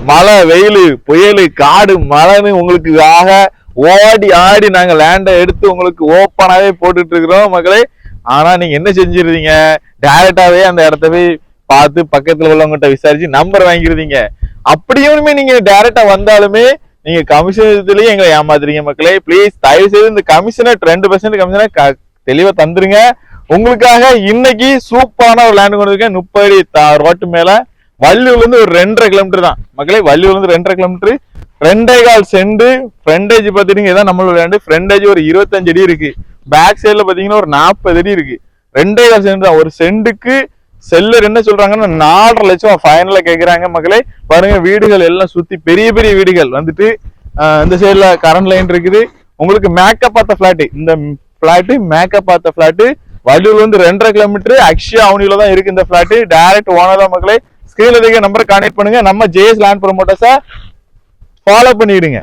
மழை வெயில் புயல் காடு மழைன்னு உங்களுக்கு ஓடி ஆடி நாங்க லேண்டை எடுத்து உங்களுக்கு ஓப்பனாவே போட்டுட்டு இருக்கிறோம் மக்களே. ஆனா நீங்க என்ன செஞ்சிருந்தீங்க, டைரக்டாவே அந்த இடத்த போய் பார்த்து பக்கத்துல உள்ளவங்ககிட்ட விசாரிச்சு நம்பர் வாங்கிருந்தீங்க. அப்படியுமே நீங்க டைரக்டா வந்தாலுமே நீங்க கமிஷன் இதுலயே எங்களை ஏமாத்துறீங்க மக்களே. பிளீஸ் தயவு செய்து இந்த கமிஷனை 2% கமிஷனை தெளிவா தந்துருங்க. உங்களுக்காக இன்னைக்கு சூப்பரான ஒரு லேண்ட் கொண்டு இருக்கேன். 30 அடி ரோட்டு மேல வள்ளியூர்ல இருந்து ஒரு 2.5 கிலோமீட்டர் தான் மக்களே. வள்ளியூர்ல இருந்து 2.5 கிலோமீட்டர், 2.25 சென்ட். ஃப்ரண்டேஜ் பாத்தீங்கன்னா இதான் நம்மளோட லேண்ட். ஃப்ரண்டேஜ் ஒரு 25 அடி இருக்கு. பேக் சைட்ல பாத்தீங்கன்னா ஒரு 40 அடி இருக்கு. 2.25 சென்ட் தான். ஒரு சென்ட்டுக்கு செல்லர் என்ன சொல்றாங்கன்னா 4.5 லட்சம் ஃபைனலா கேக்குறாங்க மக்களே. பாருங்க வீடுகள் எல்லாம் சுத்தி பெரிய பெரிய வீடுகள் வந்துட்டு இந்த சைட்ல கரண்ட் லைன் இருக்குது. உங்களுக்கு மேக்கப் பார்த்த பிளாட், இந்த பிளாட் மேக்கப் பார்த்த பிளாட் வள்ளியூர்ல இருந்து 2.5 கிலோமீட்டர் அக்ஷயா அவனியில தான் இருக்கு இந்த பிளாட். டைரக்ட் ஓனர் தான் மக்களே. ஸ்கிரீன்ல இருக்க நம்பரை கான்டாக்ட் பண்ணுங்க. நம்ம ஜேஎஸ் லேண்ட் ப்ரோமோட்டர்ஸை ஃபாலோ பண்ணிடுங்க.